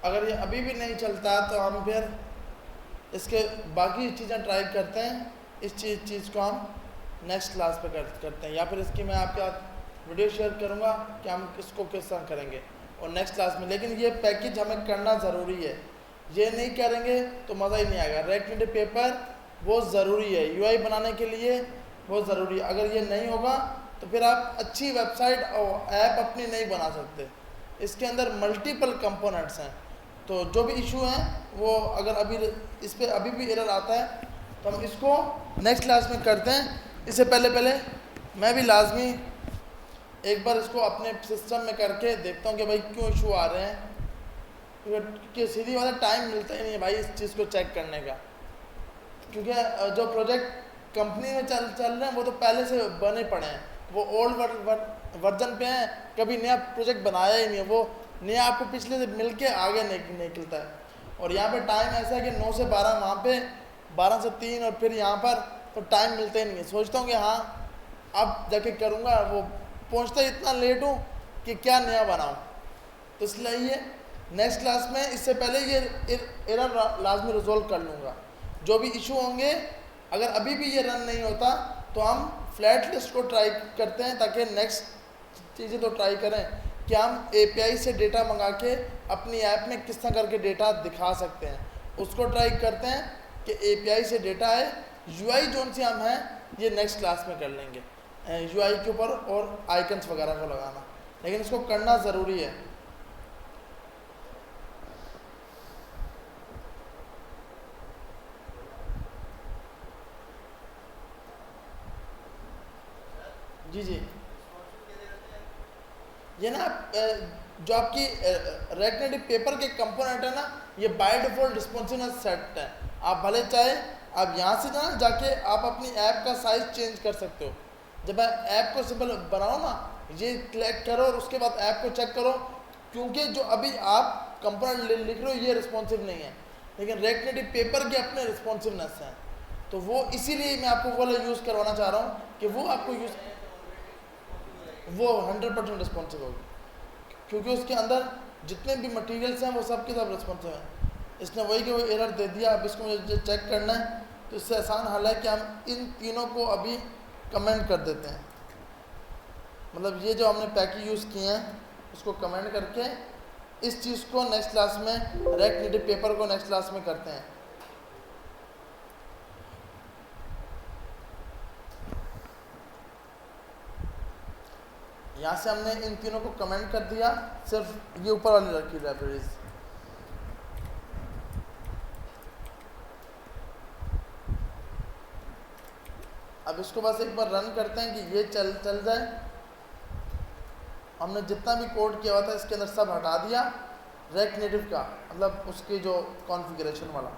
अगर ये अभी भी नहीं चलता तो हम फिर इसके बाकी चीज़ें ट्राई करते हैं। इस चीज़ को हम नेक्स्ट क्लास पे करते हैं, या फिर इसकी मैं आपके साथ वीडियो शेयर करूँगा कि हम इसको किस तरह करेंगे और नेक्स्ट क्लास में। लेकिन ये पैकेज हमें करना ज़रूरी है, ये नहीं करेंगे तो मज़ा ही नहीं आएगा। रिएक्ट नेटिव पेपर बहुत ज़रूरी है, यूआई बनाने के लिए बहुत ज़रूरी है। अगर ये नहीं होगा तो फिर आप अच्छी वेबसाइट और ऐप अपनी नहीं बना सकते। इसके अंदर मल्टीपल कंपोनेंट्स हैं, तो जो भी इशू हैं वो अगर अभी इस पर अभी भी एरर आता है तो हम इसको नेक्स्ट क्लास में करते हैं। इससे पहले मैं भी लाजमी एक बार इसको अपने सिस्टम में करके देखता हूँ कि भाई क्यों इशू आ रहे हैं, क्योंकि सीधी वाला टाइम मिलता ही नहीं है भाई इस चीज़ को चेक करने का। क्योंकि जो प्रोजेक्ट कंपनी में चल रहे हैं वो तो पहले से बने पड़े हैं, वो ओल्ड वर्जन पे हैं, कभी नया प्रोजेक्ट बनाया ही नहीं है, वो नया आपको पिछले से मिल के आगे निकलता है। और यहाँ पे टाइम ऐसा है कि 9 से 12 वहाँ पे, 12 से 3 और फिर यहाँ पर, तो टाइम मिलता ही नहीं है। सोचता हूँ कि हाँ अब जाके करूँगा, वो पहुँचता ही इतना लेट हूँ कि क्या नया बनाऊँ। तो इसलिए ये नेक्स्ट क्लास में इससे पहले ये एरर लाजमी रिजोल्व कर लूँगा। जो भी इशू होंगे, अगर अभी भी ये रन नहीं होता तो हम फ्लैट लिस्ट को ट्राई करते हैं, ताकि नेक्स्ट चीज़ें तो ट्राई करें कि हम एपीआई से डेटा मंगा के अपनी ऐप में किस तरह करके डेटा दिखा सकते हैं, उसको ट्राई करते हैं कि एपीआई से डेटा है। यूआई जोन से हम हैं ये नेक्स्ट क्लास में कर लेंगे, यूआई के ऊपर और आइकन्स वगैरह को लगाना, लेकिन इसको करना ज़रूरी है। जी जी, ये ना जो आपकी रिएक्ट नेटिव पेपर के कंपोनेंट है ना, ये बाय डिफ़ॉल्ट रिस्पॉन्सिवनेस सेट है। आप भले चाहे आप यहाँ से ना जाके आप अपनी ऐप का साइज़ चेंज कर सकते हो। जब आप ऐप को सिंपल बनाओ ना, ये क्लिक करो और उसके बाद ऐप को चेक करो, क्योंकि जो अभी आप कंपोनेंट लिख रहे हो ये रिस्पॉन्सिव नहीं है, लेकिन रिएक्ट नेटिव पेपर के अपने रिस्पॉन्सिवनेस हैं। तो वो इसीलिए मैं आपको वो वाला यूज़ करवाना चाह रहा हूँ कि वो आपको वो 100% रिस्पॉन्सिव होगी, क्योंकि उसके अंदर जितने भी मटेरियल्स हैं वो सब के सब रिस्पॉन्सिव हैं। इसने वही कि वो एरर दे दिया, अब इसको मुझे चेक करना है, तो इससे आसान हल है कि हम इन तीनों को अभी कमेंट कर देते हैं। मतलब ये जो हमने पैकेज यूज़ किए हैं उसको कमेंट करके इस चीज़ को नेक्स्ट क्लास में, रिएक्ट नेटिव पेपर को नेक्स्ट क्लास में करते हैं। यहाँ से हमने इन तीनों को कमेंट कर दिया, सिर्फ ये ऊपर वाली रखी लाइब्रेरीज। अब इसको बस एक बार रन करते हैं कि ये चल जाए। हमने जितना भी कोड किया हुआ था इसके अंदर सब हटा दिया, रिएक्ट नेटिव का मतलब उसकी जो कॉन्फ़िगरेशन वाला।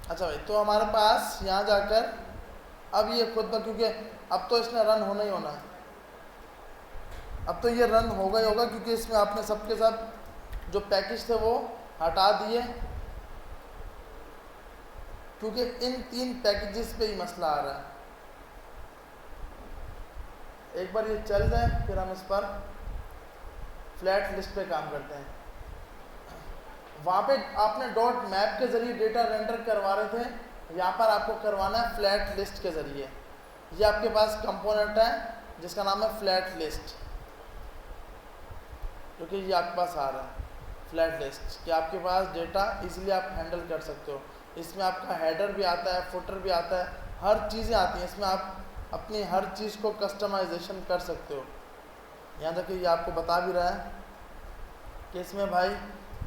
अच्छा भाई, तो हमारे पास यहाँ जाकर अब ये खुद पर, क्योंकि अब तो इसमें रन होना ही होना है, अब तो ये रन होगा ही होगा, क्योंकि इसमें आपने सबके सब जो पैकेज थे वो हटा दिए, क्योंकि इन 3 पैकेजेस पे ही मसला आ रहा है। एक बार ये चल जाए फिर हम इस पर फ्लैट लिस्ट पे काम करते हैं। वहाँ पे आपने डॉट मैप के ज़रिए डेटा रेंडर करवा रहे थे, यहाँ पर आपको करवाना है फ्लैट लिस्ट के ज़रिए। ये आपके पास कंपोनेंट है जिसका नाम है फ्लैट लिस्ट, क्योंकि ये आपके पास आ रहा है फ्लैट लिस्ट कि आपके पास डेटा इजीली आप हैंडल कर सकते हो। इसमें आपका हेडर भी आता है, फुटर भी आता है, हर चीज़ें आती हैं इसमें, आप अपनी हर चीज़ को कस्टमाइजेशन कर सकते हो। यहाँ तक कि ये आपको बता भी रहा है कि इसमें भाई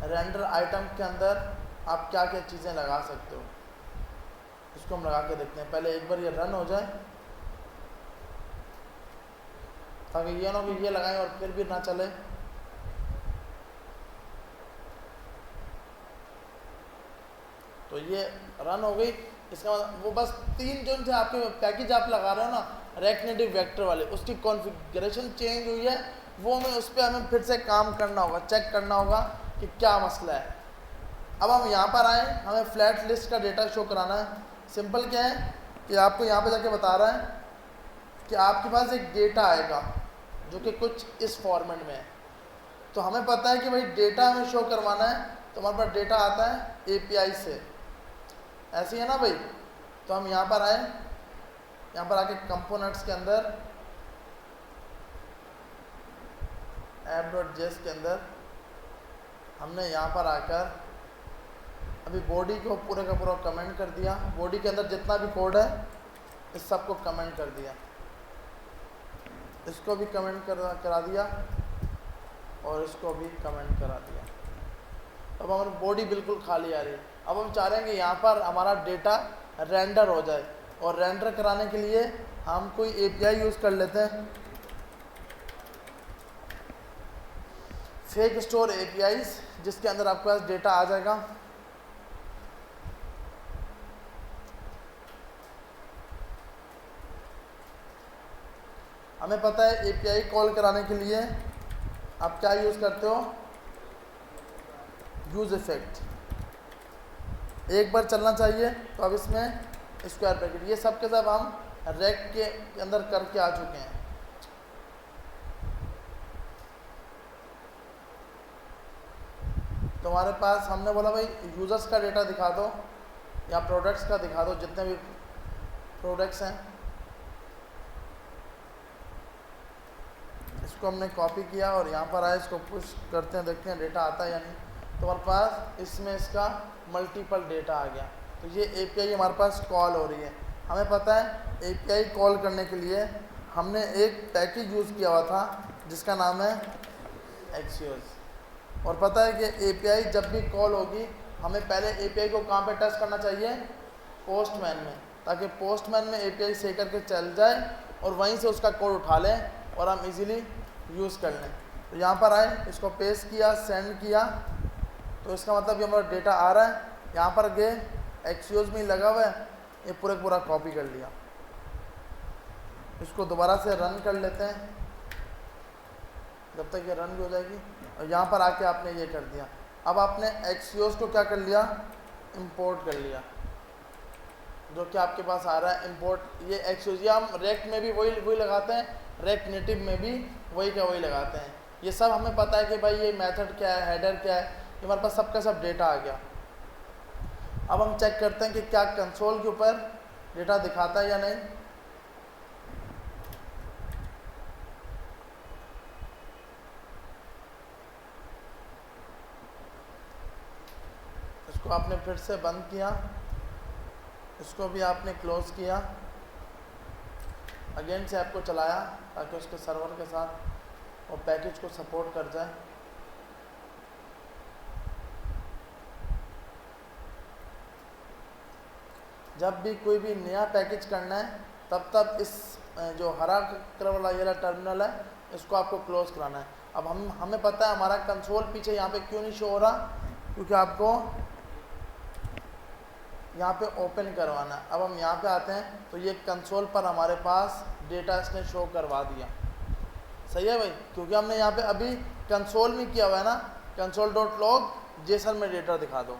रेंडर आइटम के अंदर आप क्या क्या चीज़ें लगा सकते हो। इसको हम लगा के देखते हैं, पहले एक बार ये रन हो जाए, ताकि ये ना कि ये लगाएं और फिर भी ना चले। तो ये रन हो गई। इसका मतलब वो बस 3 जो थे आपके पैकेज आप लगा रहे हो ना रिएक्ट नेटिव वेक्टर वाले, उसकी कॉन्फ़िगरेशन चेंज हुई है, वो हमें उस पर हमें फिर से काम करना होगा, चेक करना होगा कि क्या मसला है। अब हम यहाँ पर आए, हमें फ्लैट लिस्ट का डेटा शो कराना है, सिंपल क्या है कि आपको यहाँ पे जाके बता रहा है कि आपके पास एक डेटा आएगा जो कि कुछ इस फॉर्मेट में है। तो हमें पता है कि भाई डेटा हमें शो करवाना है, तो हमारे पास डेटा आता है API से, ऐसी है ना भाई। तो हम यहाँ पर आए, यहाँ पर आके कंपोनेंट्स के अंदर app.js के अंदर हमने यहाँ पर आकर अभी बॉडी को पूरे का पूरा कमेंट कर दिया। बॉडी के अंदर जितना भी कोड है इस सबको कमेंट कर दिया, इसको भी कमेंट करा दिया और इसको भी कमेंट करा दिया। अब हमारी बॉडी बिल्कुल खाली आ रही है। अब हम चाह रहे हैं कि यहाँ पर हमारा डेटा रेंडर हो जाए, और रेंडर कराने के लिए हम कोई API यूज़ कर लेते हैं, फेक स्टोर APIs, जिसके अंदर आपके पास डेटा आ जाएगा। हमें पता है API कॉल कराने के लिए आप क्या यूज़ करते हो, यूज इफेक्ट एक बार चलना चाहिए। तो अब इसमें स्क्वायर ब्रैकेट, ये सब के सब हम रैक के अंदर करके आ चुके हैं। तो हमारे पास हमने बोला भाई यूजर्स का डेटा दिखा दो या प्रोडक्ट्स का दिखा दो, जितने भी प्रोडक्ट्स हैं। इसको हमने कॉपी किया और यहाँ पर आए, इसको पुश करते हैं, देखते हैं डेटा आता है या नहीं। तो हमारे पास इसमें इसका मल्टीपल डेटा आ गया। तो ये API हमारे पास कॉल हो रही है। हमें पता है API कॉल करने के लिए हमने एक पैकेज यूज़ किया हुआ था जिसका नाम है Axios। और पता है कि API जब भी कॉल होगी हमें पहले API को कहाँ पे टच करना चाहिए, पोस्टमैन में, ताकि पोस्टमैन में API सही करके चल जाए और वहीं से उसका कोड उठा लें और हम इजीली यूज़ कर लें। तो यहाँ पर आए, इसको पेस्ट किया, सेंड किया, तो इसका मतलब ये हमारा डेटा आ रहा है। यहाँ पर गए, Axios में लगा हुआ है, ये पूरा कॉपी कर लिया। इसको दोबारा से रन कर लेते हैं जब तक ये रन भी हो जाएगी। और यहाँ पर आके आपने ये कर दिया। अब आपने Axios को क्या कर लिया, इंपोर्ट कर लिया, जो कि आपके पास आ रहा है इंपोर्ट। ये Axios ये हम रेक्ट में भी वही लगाते हैं, रेक्ट नेटिव में भी वही का वही लगाते हैं। ये सब हमें पता है कि भाई ये मेथड क्या है, हेडर क्या है, ये हमारे पास सबका सब डेटा आ गया। अब हम चेक करते हैं कि क्या कंसोल के ऊपर डेटा दिखाता है या नहीं। इसको आपने फिर से बंद किया, इसको भी आपने क्लोज किया, अगेन से ऐप को चलाया ताकि उसके सर्वर के साथ और पैकेज को सपोर्ट कर जाए। जब भी कोई भी नया पैकेज करना है तब इस जो हरा कलर वाला ये टर्मिनल है इसको आपको क्लोज कराना है। अब हमें पता है हमारा कंसोल पीछे यहाँ पे क्यों नहीं शो हो रहा, क्योंकि आपको यहाँ पे ओपन करवाना है। अब हम यहाँ पे आते हैं तो ये कंसोल पर हमारे पास डेटा इसने शो करवा दिया। सही है भाई, क्योंकि हमने यहाँ पे अभी कंसोल में किया हुआ है ना, console.log जेसन में डेटा दिखा दो।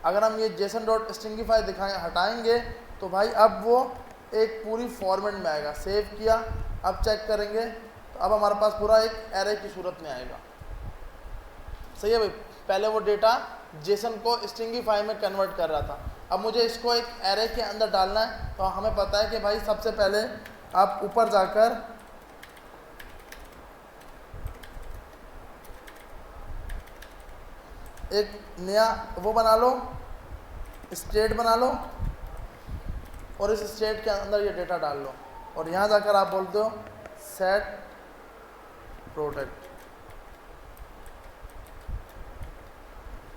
अगर हम ये JSON.stringify दिखाएं हटाएंगे तो भाई अब वो एक पूरी फॉर्मेट में आएगा। सेव किया, अब चेक करेंगे तो अब हमारे पास पूरा एक एरे की सूरत में आएगा। सही है भाई, पहले वो डेटा JSON को स्ट्रिंगिफाई में कन्वर्ट कर रहा था, अब मुझे इसको एक एरे के अंदर डालना है। तो हमें पता है कि भाई सबसे पहले आप ऊपर जाकर एक नया वो बना लो, स्टेट बना लो, और इस स्टेट के अंदर ये डेटा डाल लो। और यहाँ जाकर आप बोलते हो सेट प्रोडक्ट,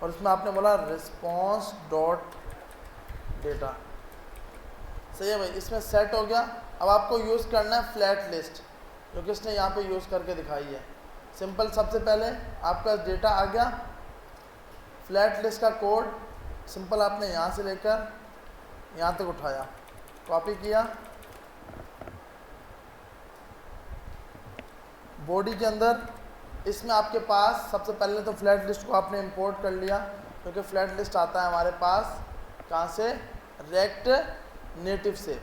और इसमें आपने बोला रिस्पॉन्स डॉट डेटा। सही है भाई, इसमें सेट हो गया। अब आपको यूज़ करना है फ्लैट लिस्ट, जो कि इसने यहाँ पे यूज़ करके दिखाई है। सिंपल, सबसे पहले आपका डेटा आ गया, फ्लैट लिस्ट का कोड सिंपल आपने यहाँ से लेकर यहाँ तक उठाया, कॉपी किया, बॉडी के अंदर इसमें आपके पास सबसे पहले तो फ्लैट लिस्ट को आपने इंपोर्ट कर लिया, क्योंकि फ्लैट लिस्ट आता है हमारे पास कहाँ से, रिएक्ट नेटिव से।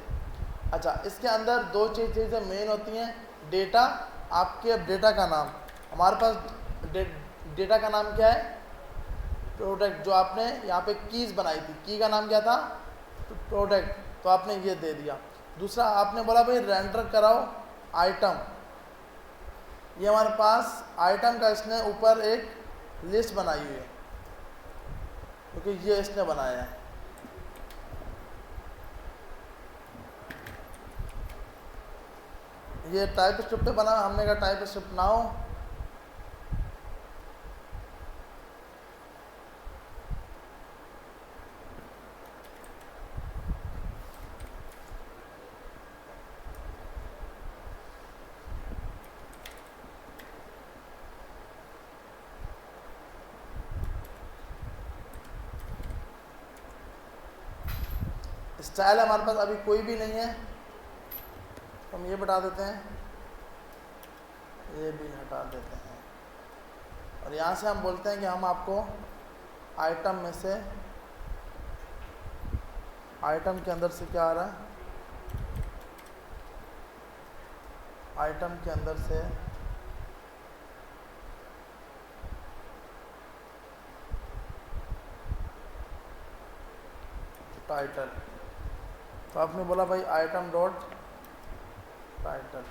अच्छा, इसके अंदर दो चीज़ें मेन होती हैं। डेटा, आपके डेटा का नाम, हमारे पास डेटा का नाम क्या है, प्रोडक्ट। जो आपने यहाँ पे कीज़ बनाई थी, की का नाम क्या था, प्रोडक्ट, तो आपने ये दे दिया। दूसरा आपने बोला भाई रेंडर कराओ आइटम, ये हमारे पास आइटम का इसने ऊपर एक लिस्ट बनाई हुई है, क्योंकि ये इसने बनाया है। ये टाइप स्क्रिप्ट पे बना, हमने कहा टाइप स्क्रिप्ट ना हो, स्टाइल हमारे पास अभी कोई भी नहीं है, तो हम ये बता देते हैं, ये भी हटा देते हैं, और यहाँ से हम बोलते हैं कि हम आपको आइटम में से, आइटम के अंदर से क्या आ रहा है, आइटम के अंदर से टाइटल, तो आपने बोला भाई आइटम डॉट टाइटल।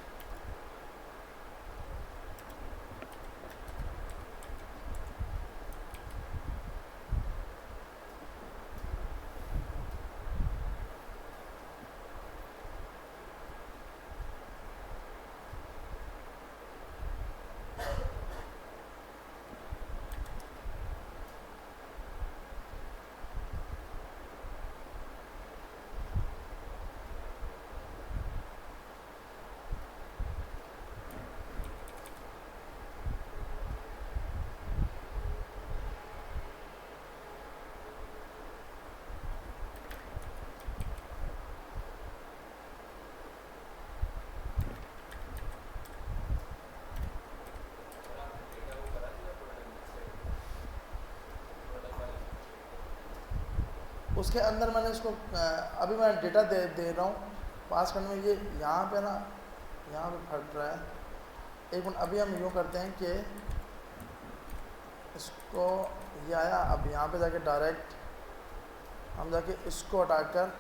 उसके अंदर मैंने इसको अभी मैं डेटा दे रहा हूँ पास करने में, ये यहाँ पे ना, यहाँ पे फट रहा है। एक मिनट, अभी हम यूँ करते हैं कि इसको, ये आया, अब यहाँ पे जाके डायरेक्ट हम जाके इसको हटाकर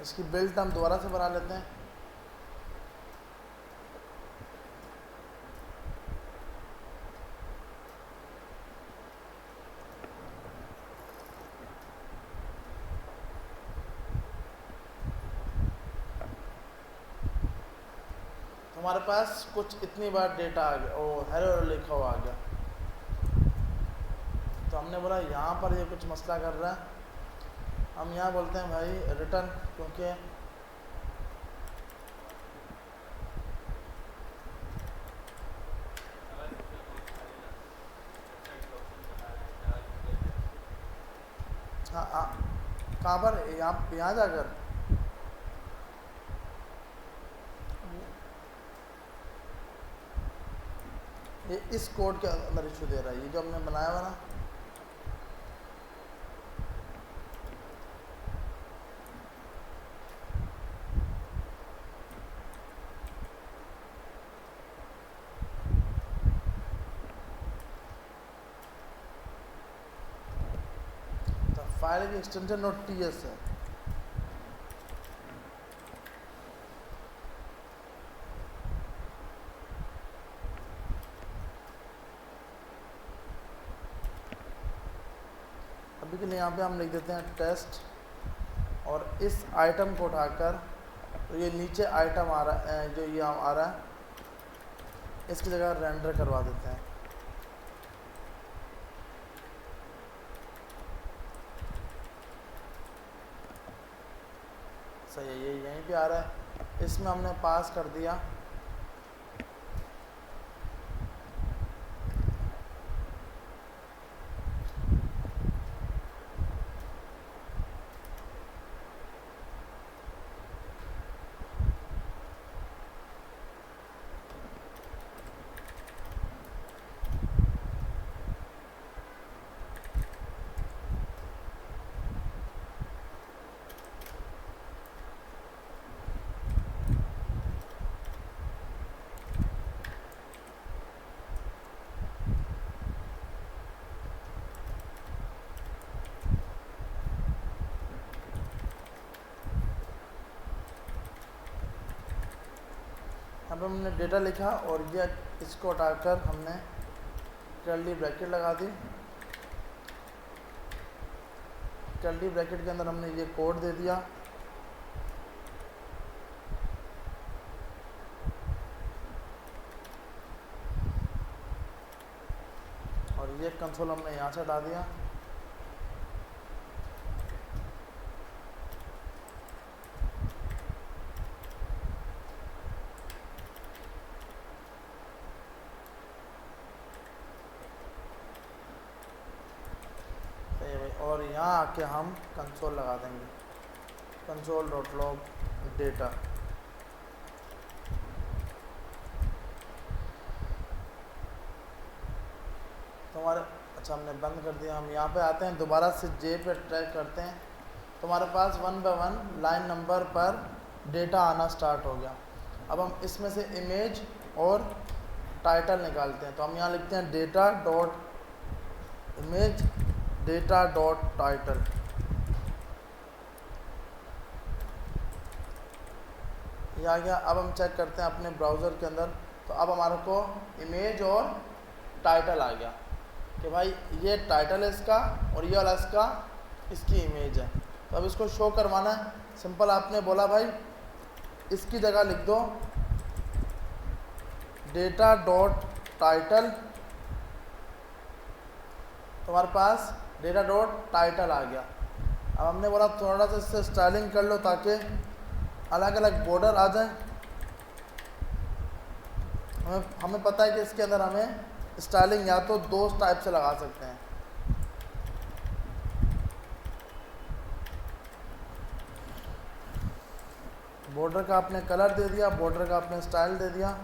इसकी बिल्ट हम दोबारा से बना लेते हैं। हमारे पास कुछ इतनी बार डेटा आ गया, ओ हेलो लिखा हुआ आ गया, तो हमने बोला यहाँ पर ये कुछ मसला कर रहा है, हम यहाँ बोलते हैं भाई रिटर्न, क्योंकि हाँ कहाँ पर, यहाँ जाकर ये इस कोड के अंदर इशू दे रहा है, ये जो हमने बनाया हुआ ना, फाइल की एक्सटेंशन नोट टीएस है। अभी के लिए यहाँ पे हम लिख देते हैं टेस्ट, और इस आइटम को उठाकर, तो ये नीचे आइटम आ रहा है, जो ये आ रहा है, इसकी जगह रेंडर करवा देते हैं। सही है, ये यहीं पे आ रहा है, इसमें हमने पास कर दिया अब हमने डेटा लिखा, और ये इसको हटाकर हमने कर्ली ब्रैकेट लगा दी। कर्ली ब्रैकेट के अंदर हमने ये कोड दे दिया, और ये कंसोल हमने यहाँ से हटा दिया। और यहाँ आके हम कंसोल लगा देंगे, कंसोल डॉट लॉग डेटा। तो हमारे, अच्छा हमने बंद कर दिया। हम यहाँ पे आते हैं, दोबारा से जे पे ट्रैक करते हैं, तो हमारे पास 1 बाय 1 लाइन नंबर पर डेटा आना स्टार्ट हो गया। अब हम इसमें से इमेज और टाइटल निकालते हैं, तो हम यहाँ लिखते हैं data dot image, data dot title. ये आ गया। अब हम चेक करते हैं अपने ब्राउज़र के अंदर, तो अब हमारे को इमेज और टाइटल आ गया कि भाई ये टाइटल है इसका, और ये वाला इसकी इमेज है। तो अब इसको शो करवाना है, सिंपल आपने बोला भाई इसकी जगह लिख दो डेटा डॉट टाइटल, तो हमारे पास डेटा डॉट टाइटल आ गया। अब हमने बोला थोड़ा सा इससे स्टाइलिंग कर लो ताकि अलग अलग बॉर्डर आ जाए। हमें पता है कि इसके अंदर हमें स्टाइलिंग या तो 2 टाइप से लगा सकते हैं। बॉर्डर का आपने कलर दे दिया, बॉर्डर का आपने स्टाइल दे दिया।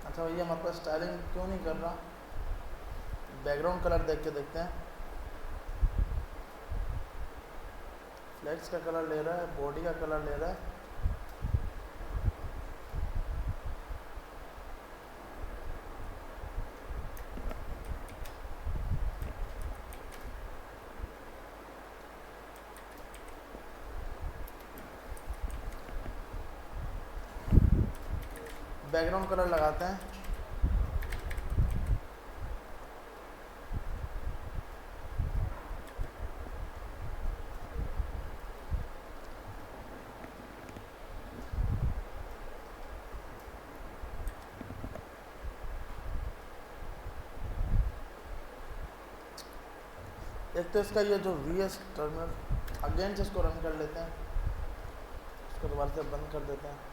अच्छा भैया हमारे पास स्टाइलिंग क्यों नहीं कर रहा, बैकग्राउंड कलर देख के देखते हैं। फ्लेक्स का कलर ले रहा है, बॉडी का कलर ले रहा है। बैकग्राउंड कलर लगाते हैं। एक तो इसका ये जो VS टर्मिनल, अगेन से इसको रन कर लेते हैं, इसको दोबारा से बंद कर देते हैं।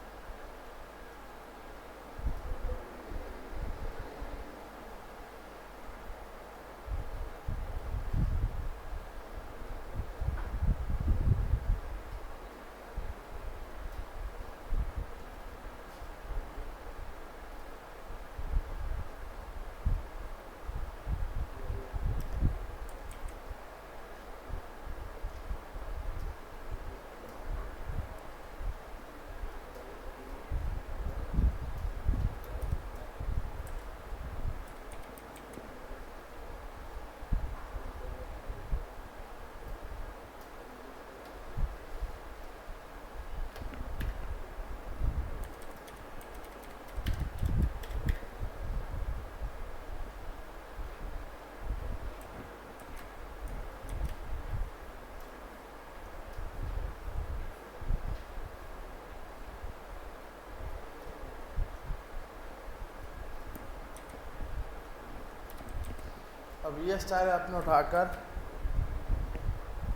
अब ये स्टाइल आपने उठाकर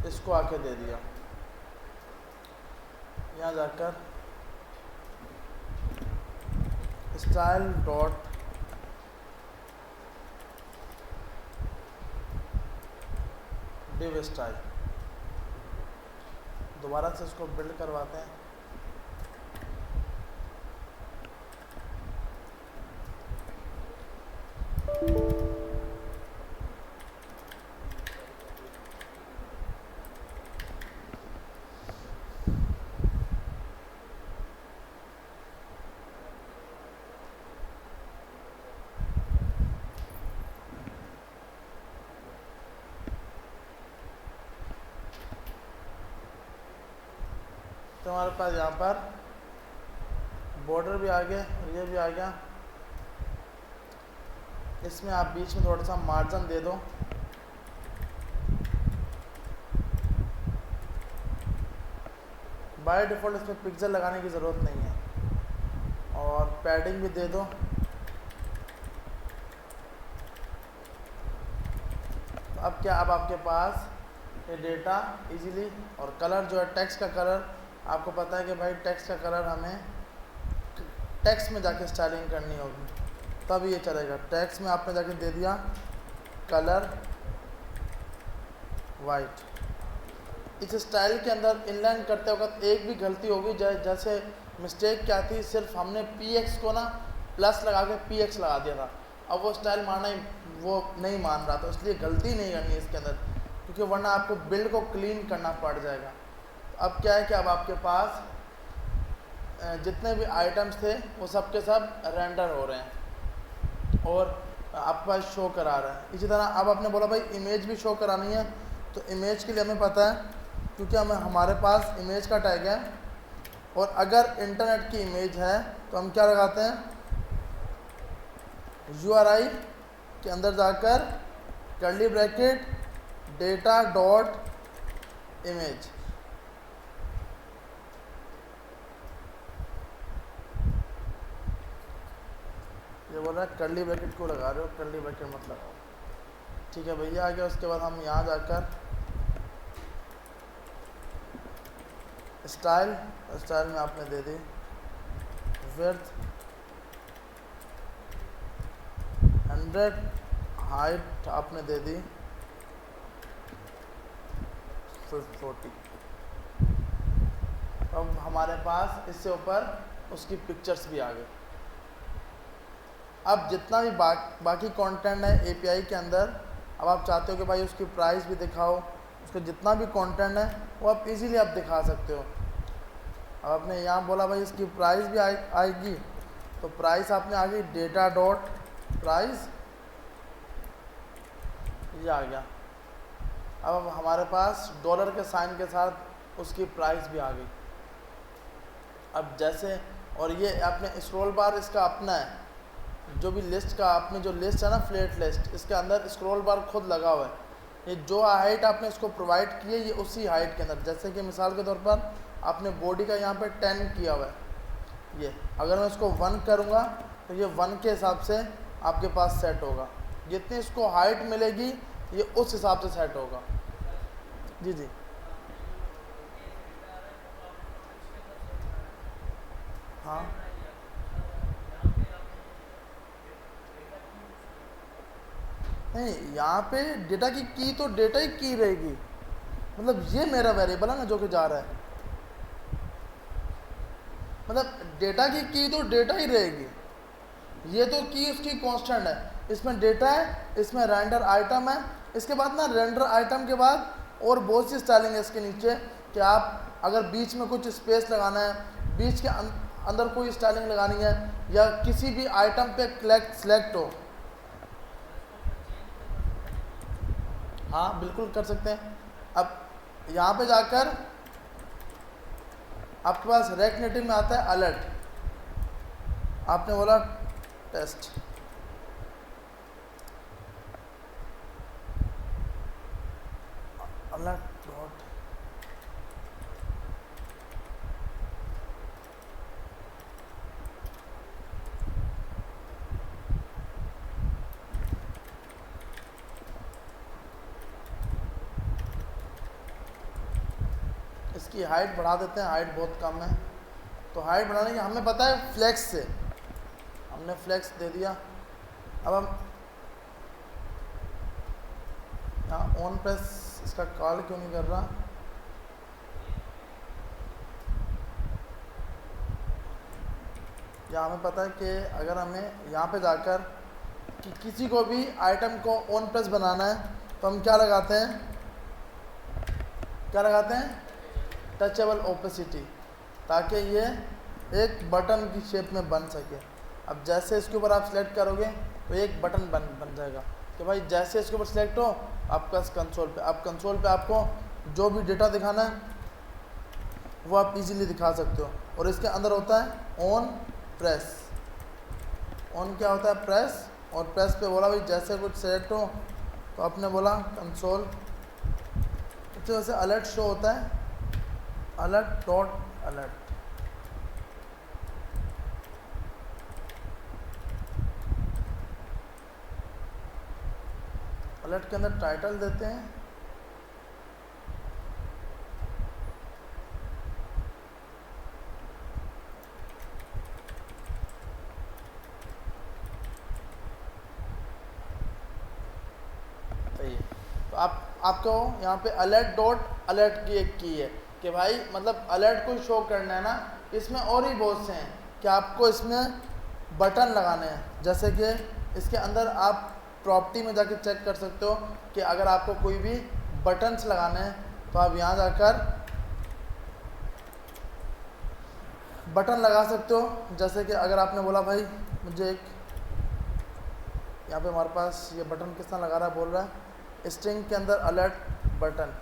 इसको आके दे दिया, यहाँ जाकर स्टाइल डॉट डिव स्टाइल, दोबारा से इसको बिल्ड करवाते हैं। तो हमारे पास यहाँ पर बॉर्डर भी आ गया और ये भी आ गया। इसमें आप बीच में थोड़ा सा मार्जिन दे दो, बाय डिफ़ॉल्ट इसमें पिक्सल लगाने की ज़रूरत नहीं है, और पैडिंग भी दे दो। अब क्या, अब आपके पास ये डेटा इजीली, और कलर जो है टेक्स्ट का कलर, आपको पता है कि भाई टेक्स्ट का कलर हमें टेक्स्ट में जाके स्टाइलिंग करनी होगी तब ये चलेगा। टेक्स्ट में आपने जाके दे दिया कलर वाइट। इस स्टाइल के अंदर इनलाइन करते वक्त एक भी गलती होगी, जैसे मिस्टेक क्या थी, सिर्फ हमने px को ना प्लस लगा के px लगा दिया था। अब वो स्टाइल मानना ही वो नहीं मान रहा था, इसलिए गलती नहीं करनी इसके अंदर, क्योंकि वरना आपको बिल्ड को क्लीन करना पड़ जाएगा। अब क्या है कि अब आपके पास जितने भी आइटम्स थे वो सब के सब रेंडर हो रहे हैं और आपके पास शो करा रहा है। इसी तरह अब आपने बोला भाई इमेज भी शो करानी है, तो इमेज के लिए हमें पता है, क्योंकि हमारे पास इमेज का टैग है, और अगर इंटरनेट की इमेज है तो हम क्या लगाते हैं, URI के अंदर जाकर curly bracket data dot image. ये बोल रहा है कर्ली ब्रैकेट को लगा रहे हो, कर्ली ब्रैकेट मत लगाओ, ठीक है भैया। आ गया। उसके बाद हम यहाँ जाकर स्टाइल में आपने दे दी विड्थ 100, हाइट आपने दे दी 40। अब हमारे पास इससे ऊपर उसकी पिक्चर्स भी आ गए। अब जितना भी बाकी कंटेंट है API के अंदर, अब आप चाहते हो कि भाई उसकी प्राइस भी दिखाओ, उसका जितना भी कंटेंट है वो आप इजीली आप दिखा सकते हो। अब आपने यहाँ बोला भाई इसकी प्राइस भी आएगी, तो प्राइस आपने आ गई डेटा डॉट प्राइस, ये आ गया। अब हमारे पास डॉलर के साइन के साथ उसकी प्राइस भी आ गई। अब जैसे, और ये आपने स्क्रॉल बार इसका अपना है, जो भी लिस्ट का आपने जो लिस्ट है ना फ्लैट लिस्ट, इसके अंदर स्क्रॉल बार खुद लगा हुआ है। ये जो हाइट आपने इसको प्रोवाइड की है ये उसी हाइट के अंदर, जैसे कि मिसाल के तौर पर आपने बॉडी का यहाँ पे 10 किया हुआ है, ये अगर मैं इसको 1 करूँगा तो ये 1 के हिसाब से आपके पास सेट होगा। जितनी इसको हाइट मिलेगी ये उस हिसाब से सेट होगा। जी जी हाँ, नहीं यहाँ पे डेटा की तो डेटा ही की रहेगी, मतलब ये मेरा वेरिएबल है ना जो कि जा रहा है, मतलब डेटा की तो डेटा ही रहेगी, ये तो की उसकी कांस्टेंट है। इसमें डेटा है, इसमें रेंडर आइटम है, इसके बाद ना रेंडर आइटम के बाद और बहुत सी स्टाइलिंग है इसके नीचे, कि आप अगर बीच में कुछ स्पेस लगाना है, बीच के अंदर कोई स्टाइलिंग लगानी है, या किसी भी आइटम पे सिलेक्ट हो, हाँ बिल्कुल कर सकते हैं। अब यहाँ पे जाकर आपके पास रेक्ट नेटिव में आता है अलर्ट, आपने बोला टेस्ट, अलर्ट डॉट इसकी हाइट बढ़ा देते हैं, हाइट बहुत कम है। तो हाइट बढ़ाने की हमें पता है फ्लेक्स से, हमने फ्लेक्स दे दिया। अब हम यहाँ ऑन प्रेस इसका कॉल क्यों नहीं कर रहा, या हमें पता है कि अगर हमें यहाँ पे जाकर कि किसी को भी आइटम को ऑन प्रेस बनाना है तो हम क्या लगाते हैं, क्या लगाते हैं, टचेबल ओपेसिटी, ताकि ये एक बटन की शेप में बन सके। अब जैसे इसके ऊपर आप सिलेक्ट करोगे तो एक बटन बन जाएगा कि भाई जैसे इसके ऊपर सिलेक्ट हो आपका कंसोल पे, अब कंसोल पे आपको जो भी डेटा दिखाना है वो आप इजीली दिखा सकते हो। और इसके अंदर होता है ऑन प्रेस। ऑन क्या होता है, प्रेस, और प्रेस पे बोला भाई जैसे कुछ सेलेक्ट हो तो आपने बोला कंसोल, तो वैसे अलर्ट शो होता है, अलर्ट डॉट अलर्ट। अलर्ट के अंदर टाइटल देते हैं, तो आपको यहाँ पे अलर्ट डॉट अलर्ट की एक की है कि भाई मतलब अलर्ट को शो करना है ना। इसमें और ही बहुत से हैं कि आपको इसमें बटन लगाने हैं, जैसे कि इसके अंदर आप प्रॉपर्टी में जाकर चेक कर सकते हो कि अगर आपको कोई भी बटन्स लगाने हैं तो आप यहाँ जाकर बटन लगा सकते हो। जैसे कि अगर आपने बोला भाई मुझे एक, यहाँ पे हमारे पास ये बटन किस तरह लगा रहा है, बोल रहा है स्ट्रिंग के अंदर अलर्ट बटन,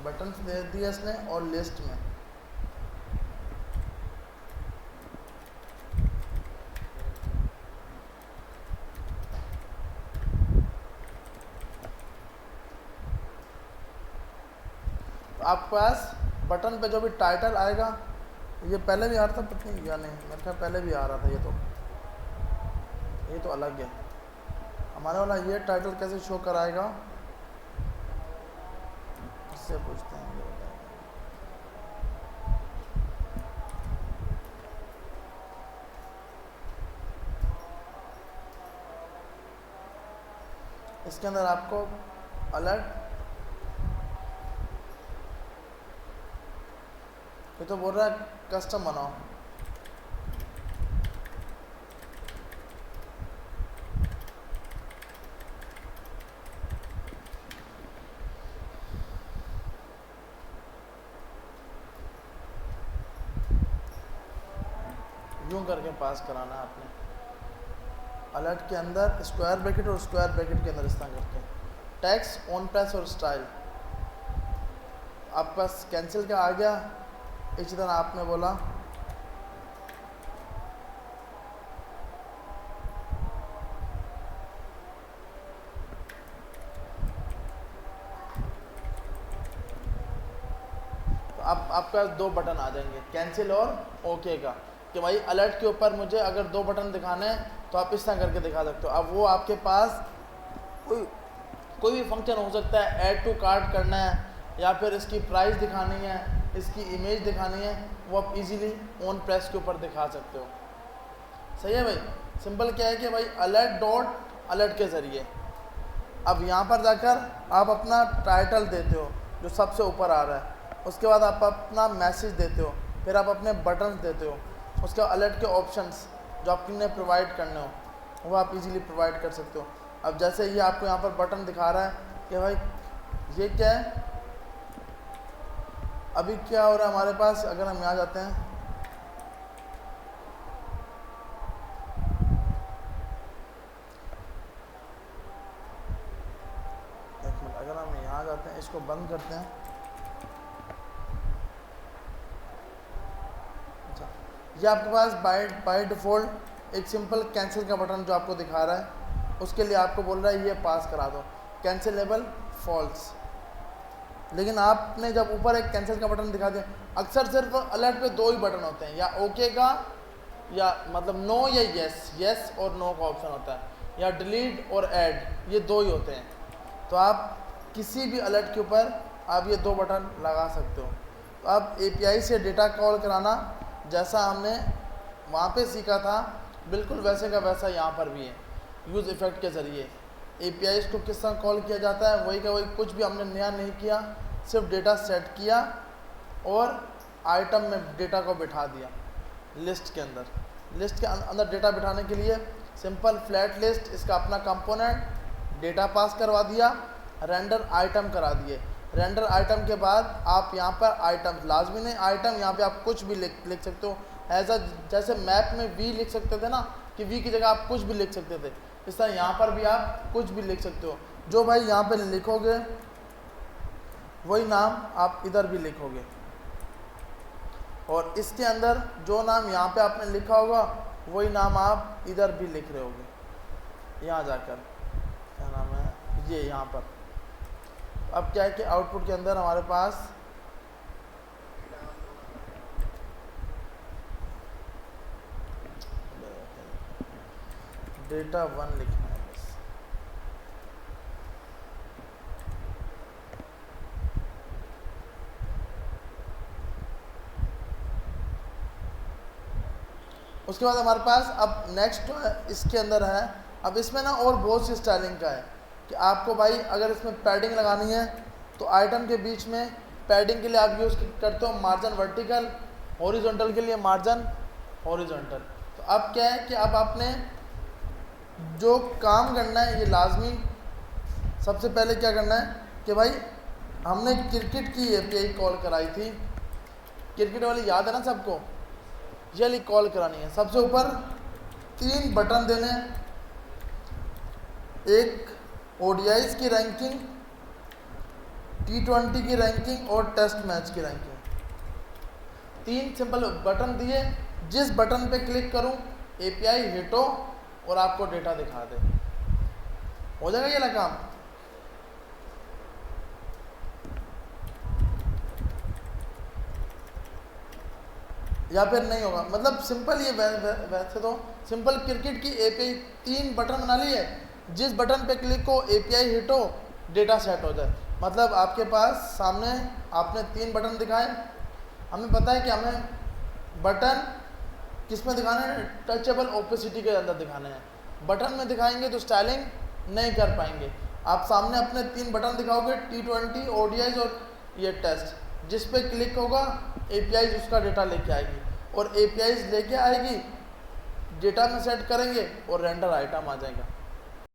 बटन दे दिया इसने और लिस्ट में। तो आपके पास बटन पे जो भी टाइटल आएगा, ये पहले भी आ रहा था पता नहीं या नहीं, मेरे ख्याल पहले भी आ रहा था, ये तो अलग है हमारे वाला। ये टाइटल कैसे शो कराएगा इससे पूछते हैं, ये बताएगा। इसके अंदर आपको अलर्ट, ये तो बोल रहा है कस्टम बनाओ, यूं करके पास कराना है आपने। अलर्ट के अंदर स्क्वायर ब्रैकेट और स्क्वायर ब्रैकेट के अंदर इस तरह करके टैक्स ऑन प्रेस और स्टाइल। आपके पास कैंसिल का आ गया। इसी तरह आपने बोला तो आपके पास दो बटन आ जाएंगे, कैंसिल और ओके का, कि भाई अलर्ट के ऊपर मुझे अगर दो बटन दिखाने हैं तो आप इस तरह करके दिखा सकते हो। अब वो आपके पास कोई भी फंक्शन हो सकता है, ऐड टू कार्ट करना है या फिर इसकी प्राइस दिखानी है, इसकी इमेज दिखानी है, वो आप इजीली ऑन प्रेस के ऊपर दिखा सकते हो। सही है भाई, सिंपल क्या है कि भाई अलर्ट डॉट अलर्ट के ज़रिए अब यहाँ पर जाकर आप अपना टाइटल देते हो जो सबसे ऊपर आ रहा है, उसके बाद आप अपना मैसेज देते हो, फिर आप अपने बटन्स देते हो, उसके बाद अलर्ट के ऑप्शंस जो आपने प्रोवाइड करने हो वो आप इजीली प्रोवाइड कर सकते हो। अब जैसे ये आपको यहाँ पर बटन दिखा रहा है कि भाई ये क्या है, अभी क्या हो रहा है हमारे पास, अगर हम यहाँ जाते हैं एक मिनट, अगर हम यहाँ जाते हैं, इसको बंद करते हैं। अच्छा, ये आपके पास बाय डिफ़ॉल्ट एक सिंपल कैंसिल का बटन जो आपको दिखा रहा है, उसके लिए आपको बोल रहा है ये पास करा दो, कैंसिलेबल फॉल्स। लेकिन आपने जब ऊपर एक कैंसिल का बटन दिखा दिया, अक्सर सिर्फ अलर्ट पे 2 ही बटन होते हैं, या ओके का या मतलब नो या यस और नो का ऑप्शन होता है, या डिलीट और ऐड, ये 2 ही होते हैं। तो आप किसी भी अलर्ट के ऊपर आप ये 2 बटन लगा सकते हो। तो अब API से डेटा कॉल कराना जैसा हमने वहाँ पे सीखा था, बिल्कुल वैसे का वैसा यहाँ पर भी है। यूज़ इफ़ेक्ट के ज़रिए APIs को किस तरह कॉल किया जाता है, वही का वही, कुछ भी हमने नया नहीं किया, सिर्फ डेटा सेट किया और आइटम में डेटा को बिठा दिया लिस्ट के अंदर। लिस्ट के अंदर डेटा बिठाने के लिए सिंपल फ्लैट लिस्ट, इसका अपना कंपोनेंट, डेटा पास करवा दिया, रेंडर आइटम करा दिए। रेंडर आइटम के बाद आप यहाँ पर आइटम, लाजमी नहीं आइटम, यहाँ पे आप कुछ भी लिख सकते हो। एज जैसे मैप में वी लिख सकते थे ना, कि वी की जगह आप कुछ भी लिख सकते थे, इस तरह यहाँ पर भी आप कुछ भी लिख सकते हो। जो भाई यहाँ पे लिखोगे वही नाम आप इधर भी लिखोगे, और इसके अंदर जो नाम यहाँ पे आपने लिखा होगा वही नाम आप इधर भी लिख रहे होगे। यहाँ जाकर क्या नाम है ये, यहाँ पर अब क्या है कि आउटपुट के अंदर हमारे पास डेटा 1 लिखना है बस। उसके बाद हमारे पास अब नेक्स्ट इसके अंदर है, अब इसमें ना और बहुत सी स्टाइलिंग का है कि आपको भाई अगर इसमें पैडिंग लगानी है तो आइटम के बीच में पैडिंग के लिए आप यूज़ करते हो मार्जिन वर्टिकल, हॉरिजॉन्टल के लिए मार्जिन हॉरिजॉन्टल। तो अब क्या है कि अब आपने जो काम करना है, ये लाजमी सबसे पहले क्या करना है कि भाई हमने क्रिकेट की API कॉल कराई थी, क्रिकेट वाली याद है ना सबको, ये वाली कॉल करानी है। सबसे ऊपर 3 बटन देने हैं, एक ODIs की रैंकिंग, T20 की रैंकिंग और टेस्ट मैच की रैंकिंग। 3 सिंपल बटन दिए, जिस बटन पे क्लिक करूं API हिट हो और आपको डेटा दिखा दे, हो जाएगा ये काम। या फिर नहीं होगा, मतलब सिंपल ये वैसे तो सिंपल क्रिकेट की API 3 बटन बना लिए, जिस बटन पे क्लिक हो API हिट हो, डेटा सेट हो जाए। मतलब आपके पास सामने आपने 3 बटन दिखाए, हमें पता है कि हमें बटन किस में दिखाने हैं, टचेबल ओपेसिटी के अंदर दिखाने हैं। बटन में दिखाएंगे तो स्टाइलिंग नहीं कर पाएंगे। आप सामने अपने 3 बटन दिखाओगे, T20, ODIs और ये टेस्ट, जिस पे क्लिक होगा APIs उसका डेटा लेके आएगी, और APIs लेके आएगी, डेटा में सेट करेंगे और रेंडर आइटम आ जाएगा।